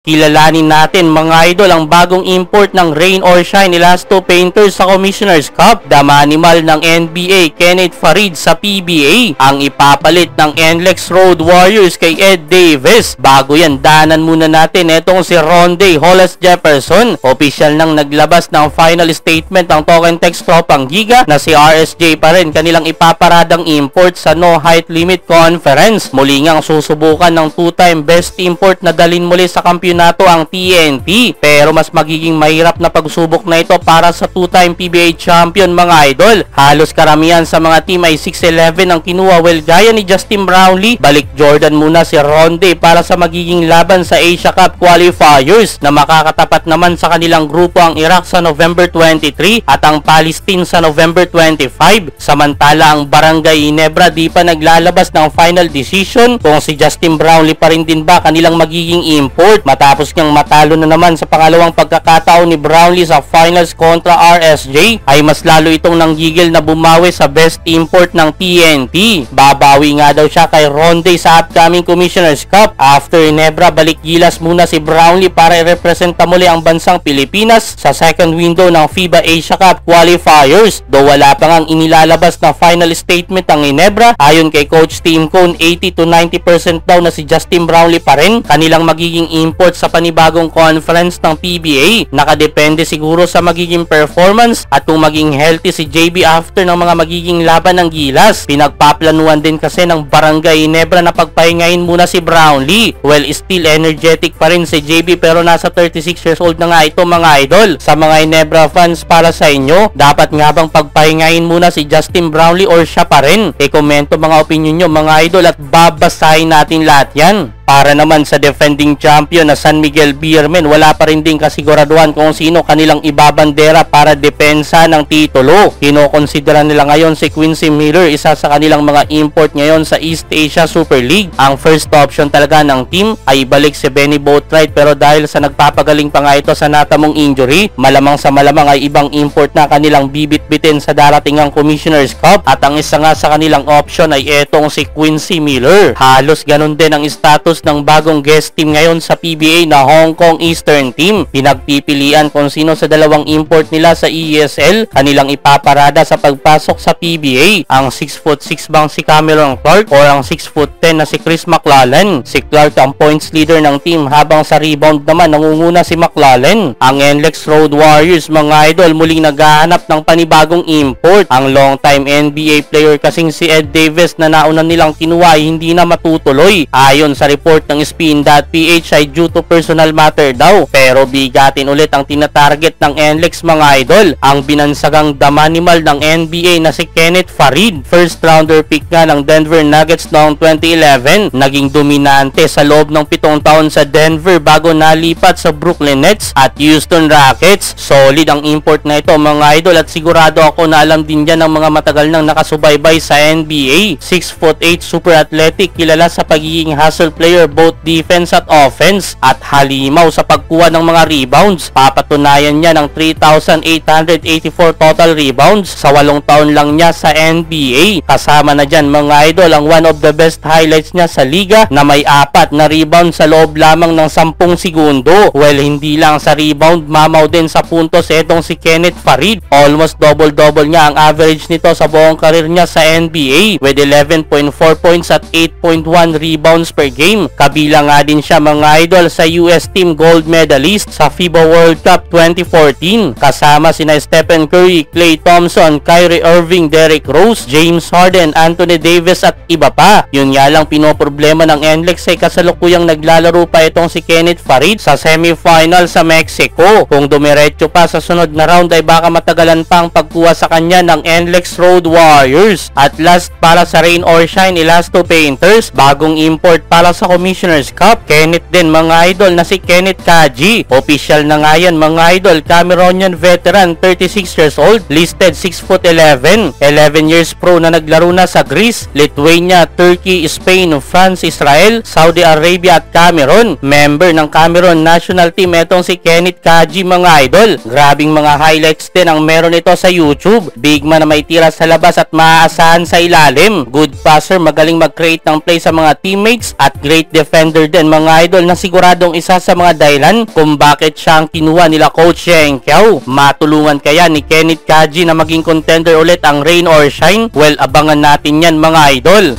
Kilalanin natin mga idol ang bagong import ng Rain or Shine Elasto Painters sa Commissioner's Cup. Damanimal ng NBA Kenneth Farid sa PBA ang ipapalit ng NLEX Road Warriors kay Ed Davis. Bago yan, danan muna natin etong si Ronde Hollis Jefferson. Opisyal nang naglabas ng final statement ang Token Text Tropang Giga na si RSJ pa rin kanilang ipaparadang import sa No Height Limit Conference. Muli ngang susubukan ng two-time best import na dalin muli sa kampiyon nato ang TNT, pero mas magiging mahirap na pagsubok na ito para sa two-time PBA champion mga idol. Halos karamihan sa mga team ay 6'11 ang kinuha, well gaya ni Justin Brownlee, balik Jordan muna si Ronde para sa magiging laban sa Asia Cup qualifiers na makakatapat naman sa kanilang grupo ang Iraq sa November 23 at ang Palestine sa November 25. Samantala ang Barangay Ginebra di pa naglalabas ng final decision kung si Justin Brownlee pa rin din ba kanilang magiging import. Matapos niyang matalo na naman sa pangalawang pagkakataon ni Brownlee sa finals kontra RSJ, ay mas lalo itong nanggigil na bumawi sa best import ng TNT. Babawi nga daw siya kay Ronde sa upcoming Commissioner's Cup. After Ginebra, balik gilas muna si Brownlee para i-representa muli ang bansang Pilipinas sa second window ng FIBA Asia Cup qualifiers. Do wala pa ngang inilalabas na final statement ang Ginebra, ayon kay Coach Tim Cone, 80 to 90% daw na si Justin Brownlee pa rin kanilang magiging import sa panibagong conference ng PBA. Nakadepende siguro sa magiging performance at kung maging healthy si JB after ng mga magiging laban ng Gilas. Pinagpaplanuhan din kasi ng Barangay Ginebra na pagpahingahin muna si Brownlee. Well, still energetic pa rin si JB pero nasa 36 years old na nga ito mga idol. Sa mga Ginebra fans, para sa inyo, dapat nga bang pagpahingahin muna si Justin Brownlee or siya pa rin? I-komento mga opinion nyo mga idol at babasahin natin lahat yan. Para naman sa defending champion na San Miguel Beermen, wala pa rin din kasiguraduhan kung sino kanilang ibabandera para depensa ng titulo. Kinokonsidera nila ngayon si Quincy Miller, isa sa kanilang mga import ngayon sa East Asia Super League. Ang first option talaga ng team ay ibalik si Benny Boatwright, pero dahil sa nagpapagaling pa nga ito sa natamong injury, malamang sa malamang ay ibang import na kanilang bibit-bitin sa darating ang Commissioner's Cup. At ang isa nga sa kanilang option ay etong si Quincy Miller. Halos ganun din ang status ng bagong guest team ngayon sa PBA na Hong Kong Eastern Team. Pinagpipilian kung sino sa dalawang import nila sa ESL kanilang ipaparada sa pagpasok sa PBA. Ang 6'6" bang si Cameron Clark o ang 6'10" na si Chris McLallen. Si Clark ang points leader ng team habang sa rebound naman nangunguna si McLallen. Ang NLEX Road Warriors mga idol muling naghahanap ng panibagong import. Ang long time NBA player kasing si Ed Davis na nauna nilang kinuha ay hindi na matutuloy. Ayon sa report ng Spin.ph ay due to personal matter daw, pero bigatin ulit ang tinatarget ng NLEX mga idol, ang binansagang damanimal ng NBA na si Kenneth Farid. First rounder pick nga ng Denver Nuggets noong 2011, naging dominante sa loob ng 7 taon sa Denver bago nalipat sa Brooklyn Nets at Houston Rockets. Solid ang import na ito mga idol at sigurado ako na alam din yan ng mga matagal nang nakasubaybay sa NBA. 6'8", super athletic, kilala sa pagiging hustle player both defense at offense, at halimaw sa pagkuha ng mga rebounds. Papatunayan niya ng 3,884 total rebounds sa 8 taon lang niya sa NBA. Kasama na dyan mga idol ang one of the best highlights niya sa liga na may 4 na rebound sa loob lamang ng 10 segundo. Well, hindi lang sa rebound, mamaw din sa puntos etong si Kenneth Farid. Almost double-double niya ang average nito sa buong karir niya sa NBA with 11.4 points at 8.1 rebounds per game. Kabila nga din siya mga idol sa US team gold medalist sa FIBA World Cup 2014. Kasama sina Stephen Curry, Klay Thompson, Kyrie Irving, Derrick Rose, James Harden, Anthony Davis at iba pa. Yun nga lang pinoproblema ng NLEX ay kasalukuyang naglalaro pa itong si Kenneth Farid sa semifinal sa Mexico. Kung dumiretso pa sa sunod na round ay baka matagalan pa ang pagkuha sa kanya ng NLEX Road Warriors. At last, para sa Rain or Shine Elasto Painters, bagong import para sa Commissioner's Cup, Kenneth din mga idol na si Kenneth Kaji. Official na nga yan mga idol, Cameroonian veteran, 36 years old, listed 6'11", 11 years pro na naglaro na sa Greece, Lithuania, Turkey, Spain, France, Israel, Saudi Arabia at Cameroon. Member ng Cameroon national team etong si Kenneth Kaji mga idol. Grabing mga highlights din ang meron ito sa YouTube. Big man na may tira sa labas at maaasahan sa ilalim. Good passer, magaling mag-create ng play sa mga teammates at great great defender din mga idol na siguradong isa sa mga dahilan kung bakit siya ang kinuha nila Coach Yeng Kiao. Matulungan kaya ni Kenneth Kaji na maging contender ulit ang rain or shine? Well, abangan natin yan mga idol.